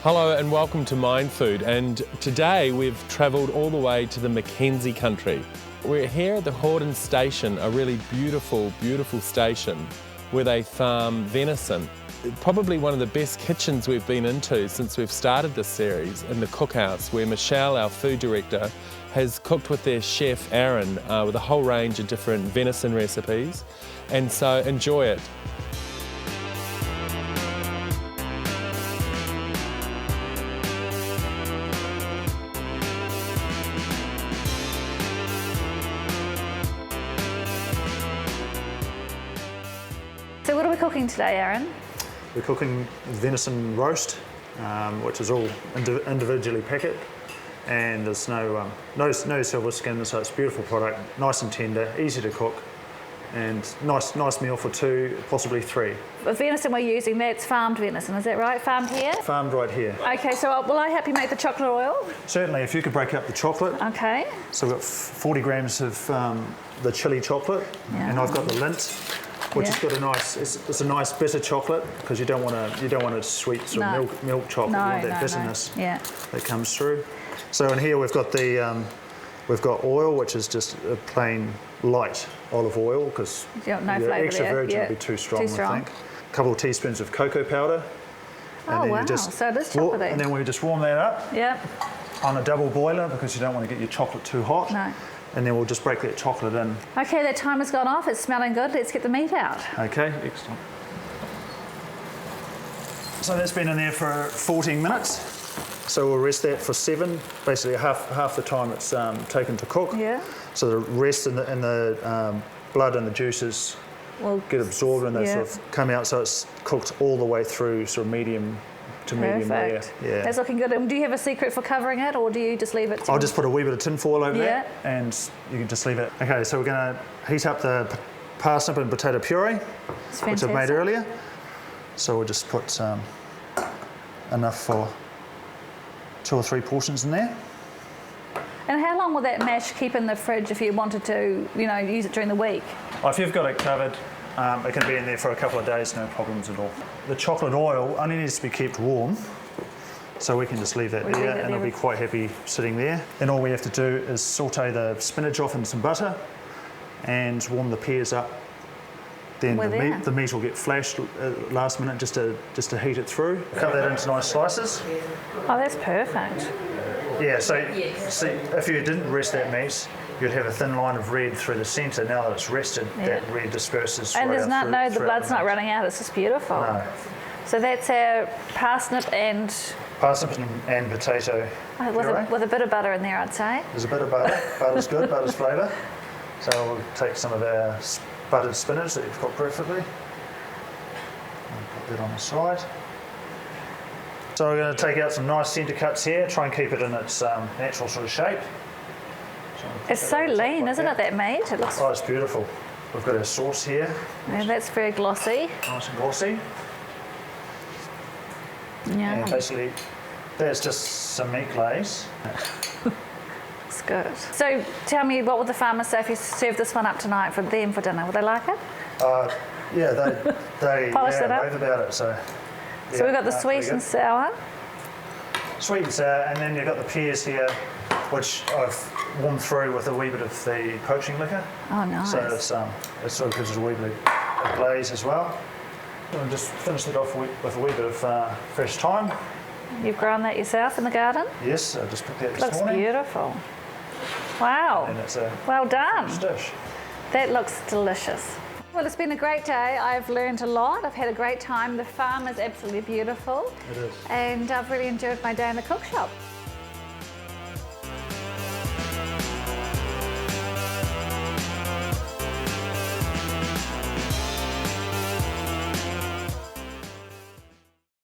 Hello and welcome to Mindfood, and today we've travelled all the way to the Mackenzie country. We're here at the Hordern station, a really beautiful, beautiful station where they farm venison. Probably one of the best kitchens we've been into since we've started this series, in the cookhouse, where Michelle, our food director, has cooked with their chef Aaron with a whole range of different venison recipes, and so enjoy it. So what are we cooking today, Aaron? We're cooking venison roast, which is all individually packet, and there's no silver skin, so it's a beautiful product, nice and tender, easy to cook, and nice meal for two, possibly three. The venison we're using, that's farmed venison, is that right? Farmed here? Farmed right here. Okay, so will I help you make the chocolate oil? Certainly, if you could break up the chocolate. Okay. So we've got 40 grams of the chili chocolate, and I've got the Lindt, which has got a nice, it's a nice bitter chocolate, because you don't want a sweet sort of milk chocolate. You want that bitterness that comes through. So in here we've got oil, which is just a plain light olive oil, because the extra virgin would be too strong, I think. A couple of teaspoons of cocoa powder. Oh wow! So it is chocolatey. And then we just warm that up. On a double boiler, because you don't want to get your chocolate too hot. No. And then we'll just break that chocolate in. Okay, that timer's gone off. It's smelling good. Let's get the meat out. Okay, excellent. So that's been in there for 14 minutes. So we'll rest that for 7, basically half the time it's taken to cook. Yeah. So the rest in the blood and the juices will get absorbed and they sort of come out. So it's cooked all the way through, sort of medium to medium rare. Yeah. That's looking good. And do you have a secret for covering it, or do you just leave it? I'll just put a wee bit of tin foil over that, and you can just leave it. Okay, so we're going to heat up the parsnip and potato puree, which I've made earlier. So we'll just put enough for 2 or 3 portions in there. And how long will that mash keep in the fridge if you wanted to, use it during the week? If you've got it covered, it can be in there for a couple of days, no problems at all. The chocolate oil only needs to be kept warm, so we can just leave that there, and it'll be quite happy sitting there. Then all we have to do is saute the spinach off in some butter and warm the pears up. Then the meat will get flashed last minute just to heat it through. Cut that into nice slices. Oh, that's perfect. Yeah, so see, if you didn't rest that meat, you'd have a thin line of red through the centre. Now that it's rested, that red disperses. And there's the blood's not running out. It's just beautiful. No. So that's our parsnip and potato with a bit of butter in there, I'd say. There's a bit of butter. Butter's good. Butter's flavour. So we'll take some of our buttered spinach that you've cooked perfectly. And put that on the side. So we're going to take out some nice centre cuts here. Try and keep it in its natural sort of shape. It's so lean, isn't it, that meat? It looks... Oh, it's beautiful. We've got our sauce here. Yeah, that's very glossy. Nice and glossy. Yeah. And basically, there's just some meat glaze. It's good. So tell me, what would the farmers say if you serve this one up tonight for them for dinner? Would they like it? Yeah, they polish it up. rave about it. So we've got the sweet and sour. Sweet and sour, and then you've got the pears here, which I've warmed through with a wee bit of the poaching liquor. Oh, nice. So it sort of gives it a wee bit of glaze as well. And just finish it off with a wee bit of fresh thyme. You've grown that yourself in the garden? Yes, I just picked that this morning. Looks beautiful. Wow. And it's a well done. dish. That looks delicious. Well, it's been a great day. I've learned a lot. I've had a great time. The farm is absolutely beautiful. It is. And I've really enjoyed my day in the cook shop.